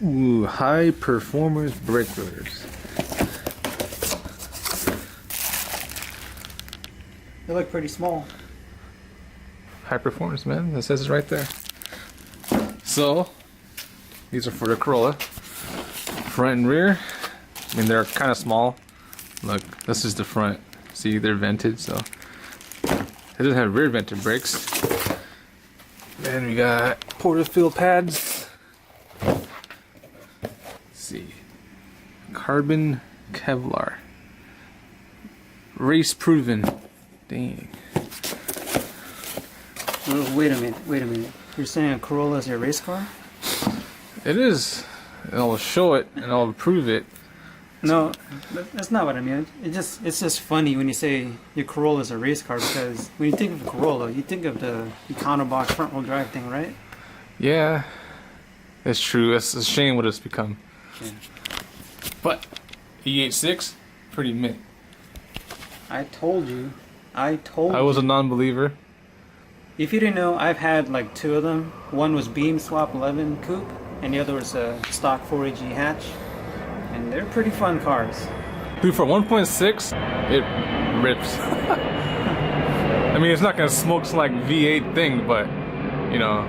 Ooh, high performance brake rotors. They look pretty small. High performance, man. That says it right there. So, these are for the Corolla. Front and rear. I mean, they're kind of small. Look, this is the front. See, they're vented, so. It doesn't have rear vented brakes. Then we got portafill pads. Let's see. Carbon Kevlar. Race proven. Dang. Oh, wait a minute. You're saying a Corolla is your race car? It is. And I'll show it and I'll prove it. No, that's not what I mean. It's just funny when you say your Corolla is a race car, because when you think of a Corolla, you think of the Econobox front wheel drive thing, right? Yeah, it's true. It's a shame what it's become. Yeah. But AE86, pretty mint. I told you. I was a non-believer. If you didn't know, I've had like two of them. One was beam swap 11 coupe, and the other was a stock 4AG hatch. And they're pretty fun cars. Dude, for 1.6, it rips. I mean, it's not gonna smoke like V8 thing, but you know,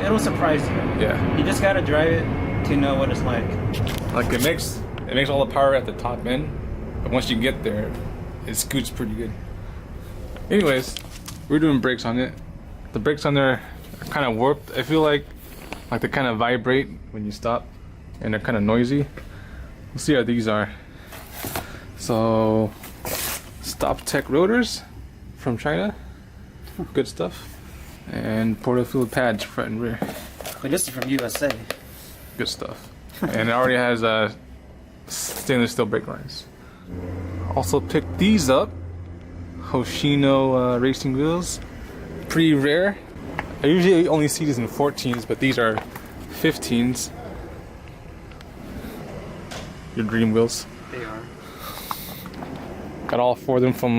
it'll surprise you. Yeah. You just gotta drive it to know what it's like. Like it makes all the power at the top end, but once you get there, it scoots pretty good. Anyways, we're doing brakes on it. The brakes on there are kind of warped. I feel like they kind of vibrate when you stop, and they're kind of noisy. We'll see how these are. So, Stop Tech rotors from China. Good stuff. And portafill pads front and rear. But this is from USA. Good stuff. And it already has stainless steel brake lines. Also picked these up. Hoshino racing wheels. Pretty rare. I usually only see these in 14s, but these are 15s. Your dream wheels. They are. Got all four of them from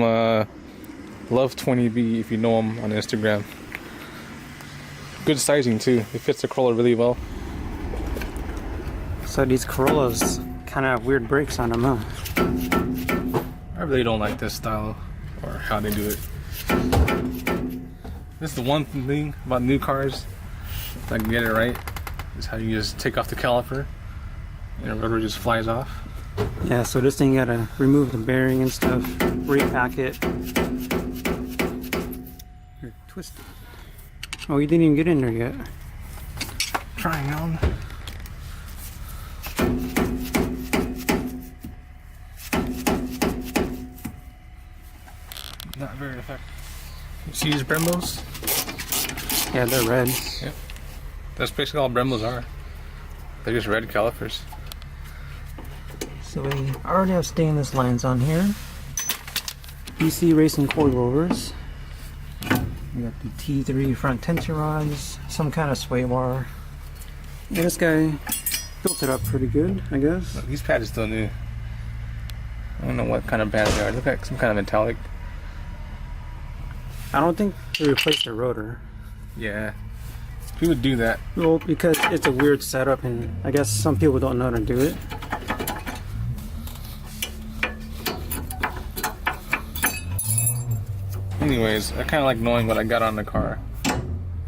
Love20B, if you know them on Instagram. Good sizing too. It fits the Corolla really well. So these Corollas kind of have weird brakes on them, huh? I really don't like this style or how they do it. This is the one thing about new cars, if I can get it right, is how you just take off the caliper and the rotor just flies off. Yeah, so this thing you gotta remove the bearing and stuff, repack it. You're twisted. Oh, you didn't even get in there yet. Trying on. Not very effective. You see these Brembos? Yeah, they're red. Yep. That's basically all Brembos are. They're just red calipers. So we already have stainless lines on here. DC Racing coilovers. We got the T3 front tension rods, some kind of sway bar. Yeah, this guy built it up pretty good, I guess. Look, these pads are still new. I don't know what kind of pads they are. Look like some kind of metallic. I don't think they replaced the rotor. Yeah. Who would do that? Well, because it's a weird setup, and I guess some people don't know how to do it. Anyways, I kind of like knowing what I got on the car.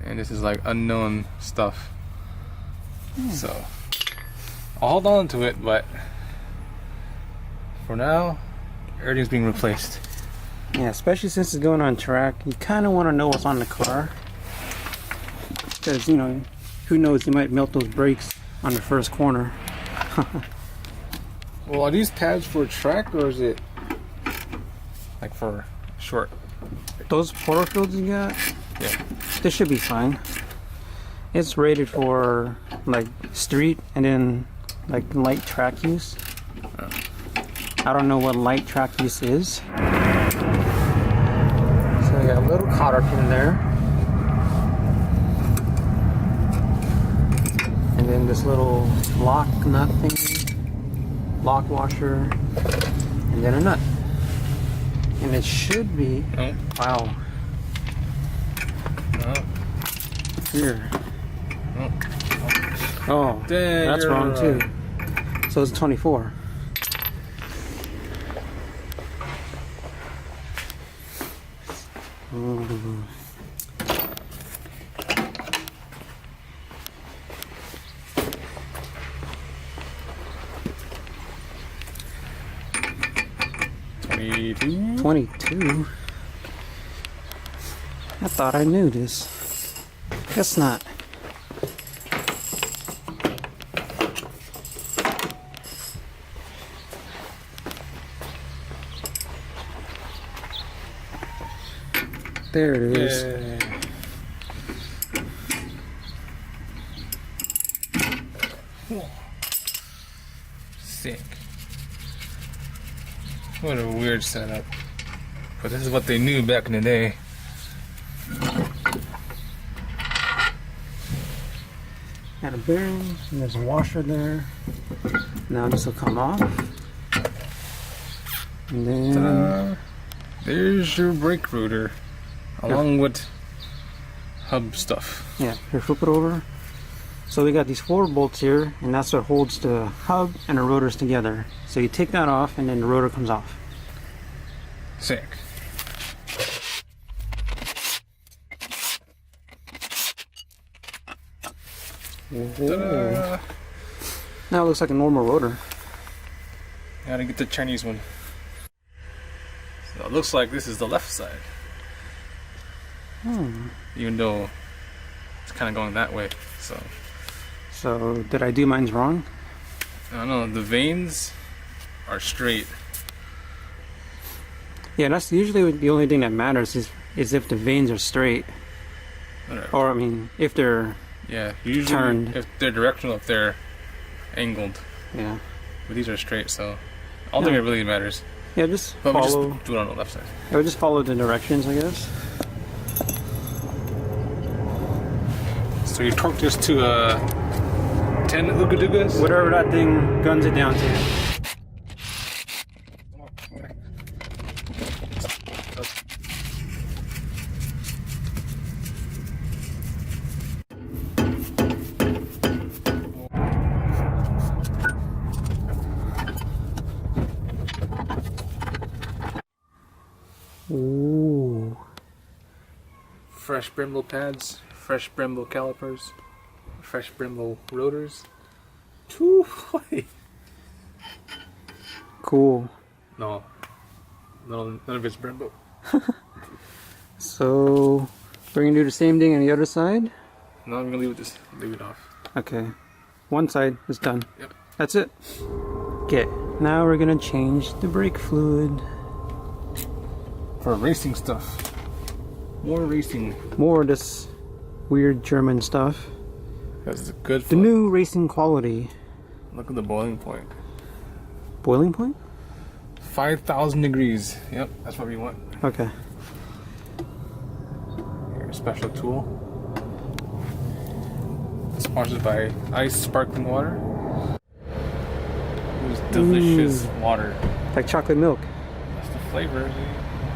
And this is like unknown stuff. So, I'll hold on to it, but for now, everything's being replaced. Yeah, especially since it's going on track, you kind of want to know what's on the car. Because, you know, who knows, you might melt those brakes on the first corner. Well, are these pads for track or is it like for short? Those portafills you got, Yeah. this should be fine. It's rated for like street and then like light track use. I don't know what light track use is. So we got a little cotter pin there. And then this little lock nut thing, lock washer, and then a nut. And it should be, No. wow, No. here. No. Oh, Dang, that's you're wrong right. too. So it's 24. Ooh. $22. 22? I thought I knew this. Guess not. There it is. Yeah. Sick. What a weird setup. But this is what they knew back in the day. Got a bearing, and there's a washer there. Now this will come off. And then Ta-da. There's your brake rotor, along with hub stuff. yeah, here, flip it over. So we got these 4 bolts here, and that's what holds the hub and the rotors together. So you take that off, and then the rotor comes off. Sick. Ta-da. Now it looks like a normal rotor. Gotta get the Chinese one. So it looks like this is the left side. Even though it's kind of going that way. So did I do mine wrong? I don't know, the veins are straight. Yeah, that's usually the only thing that matters is if the veins are straight. Whatever. Or I mean, if they're Yeah, usually turned. if they're directional, if they're angled. yeah. But these are straight, so I don't think it really matters. Yeah, just But follow. we just do it on the left side. I would just follow the directions, I guess. So you torque this to 10 oogadugas? Whatever that thing guns it down to. Ooh. Fresh Brembo pads, fresh Brembo calipers, fresh Brembo rotors. Cool. No, none of it's Brembo. So we're gonna do the same thing on the other side. No, I'm gonna leave it off. Okay. One side is done. Yep. That's it. Okay. Now we're gonna change the brake fluid. For racing stuff. More racing. More of this weird German stuff. That's good The fun. new racing quality. Look at the boiling point. Boiling point? 5,000 degrees. Yep, that's what we want. Okay. Here, special tool. Sponsored by Ice Sparkling Water. It was delicious water. Like chocolate milk. That's the flavor.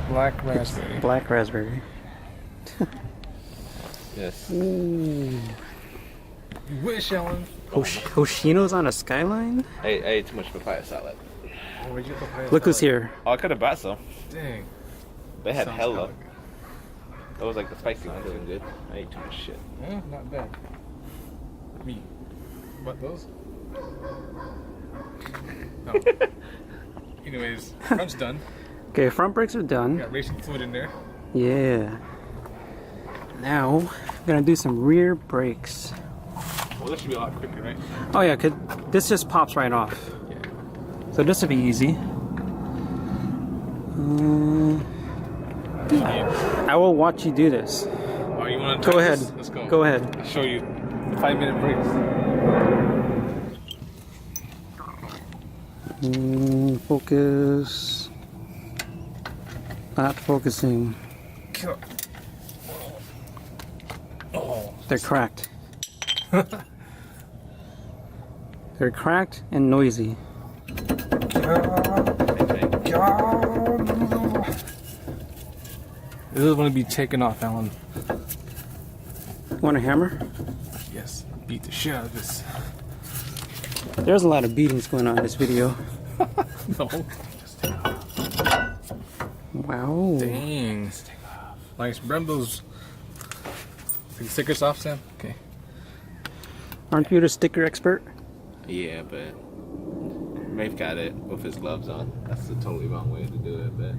Black raspberry. Black raspberry. Yes. Ooh. You wish, Ellen. Hoshino's on a skyline? I ate too much papaya salad. Oh, where'd you get papaya Look who's salad? here. Oh, I could have bought some. Dang. They had Sounds hella. kinda good. That was like the spicy ones. Doing good. I ate too much shit. Yeah, not bad. Me. What, those? No. Anyways, front's done. Okay, front brakes are done. Got racing fluid in there. Yeah. Now, I'm gonna do some rear brakes. Well, this should be a lot quicker, right? Oh yeah, this just pops right off. Yeah. So this will be easy. I will watch you do this. Oh, you want to Go ahead. Let's go. Go ahead. I'll show you 5-minute breaks. Focus. Not focusing. Oh. They're cracked. They're cracked and noisy. This is going to be taken off, Alan. Want a hammer? Yes. Beat the shit out of this. There's a lot of beatings going on in this video. No. Wow. Dang. Nice Brembos. Take the stickers off, Sam? Okay. Aren't you the sticker expert? Yeah, but Rafe got it with his gloves on. That's the totally wrong way to do it, but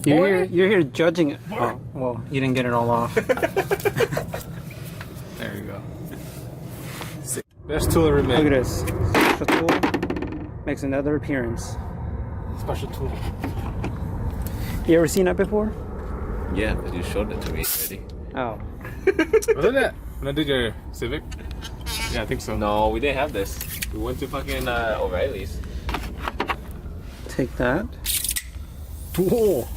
You're here judging it. Oh, well, you didn't get it all off. There you go. Best tool ever made. Look at this. Special tool makes another appearance. Special tool. You ever seen that before? yeah, but you showed it to me already. Oh. Wasn't that when I did your Civic? Yeah, I think so. No, we didn't have this. We went to fucking O'Reilly's. Take that. Whoa.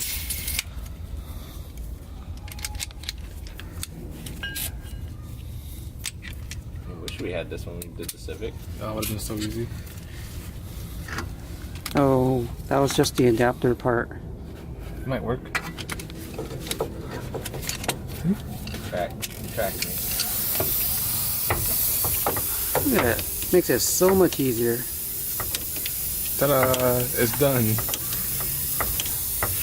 I wish we had this when we did the Civic. That would have been so easy. Oh, that was just the adapter part. It might work. Track me. Look at that. Makes it so much easier. Ta-da! It's done.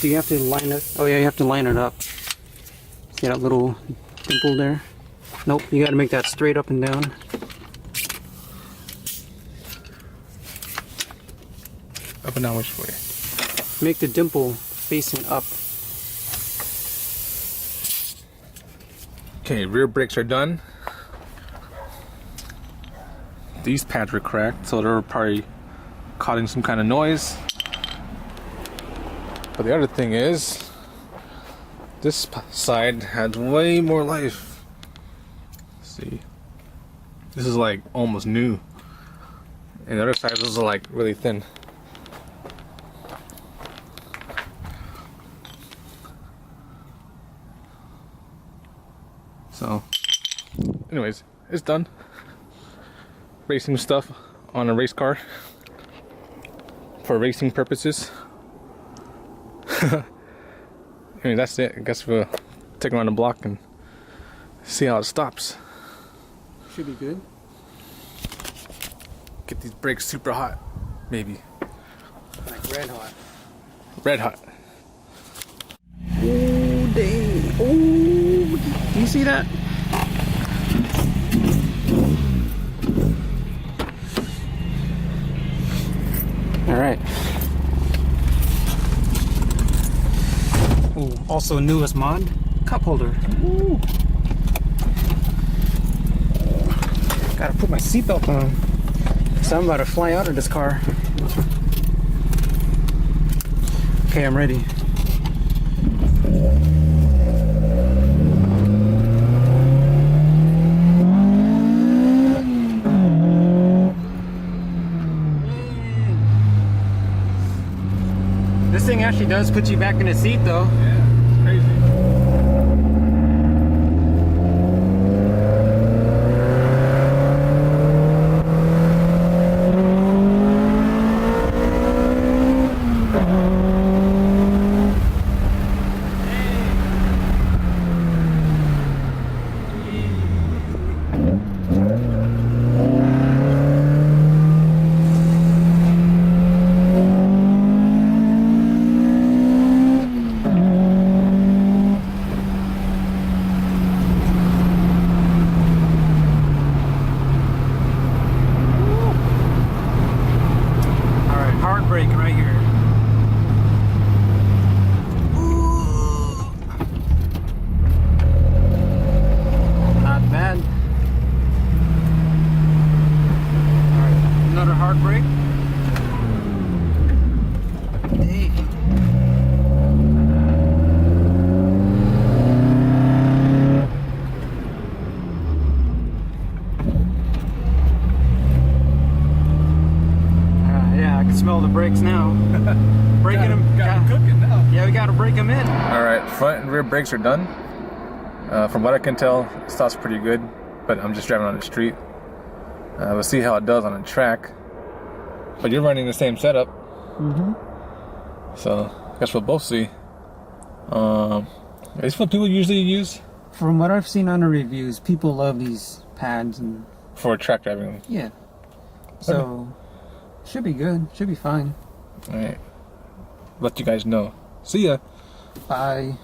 Do you have to line it? Oh yeah, you have to line it up. See that little dimple there? Nope, you gotta make that straight up and down. Up and down which way? Make the dimple facing up. Okay, rear brakes are done. These pads were cracked, so they were probably causing some kind of noise. But the other thing is, this side has way more life. See, this is like almost new, and the other side was like really thin. So, anyways, it's done. Racing stuff on a race car for racing purposes. I mean, that's it. I guess we'll take it around the block and see how it stops. Should be good. Get these brakes super hot, maybe. Like red hot. Red hot. Oh dang! Oh, do you see that? All right. Oh, also newest mod, cup holder. Ooh. Gotta put my seatbelt on. So I'm about to fly out of this car. Okay, I'm ready. This thing actually does put you back in the seat though. Yeah, it's crazy. Brake right here. Not bad. Alright, another hard brake. Hey. Yeah, I can smell the brakes now. Breaking them. Got cooking now. Yeah, we gotta break them in. Alright, front and rear brakes are done. From what I can tell, it stops pretty good, but I'm just driving on the street. We'll see how it does on the track. But you're running the same setup. Mm-hmm. So, I guess we'll both see. Is this what people usually use? From what I've seen on the reviews, people love these pads and For track driving. yeah. So, should be good. Should be fine. Alright. Let you guys know. See ya. Bye.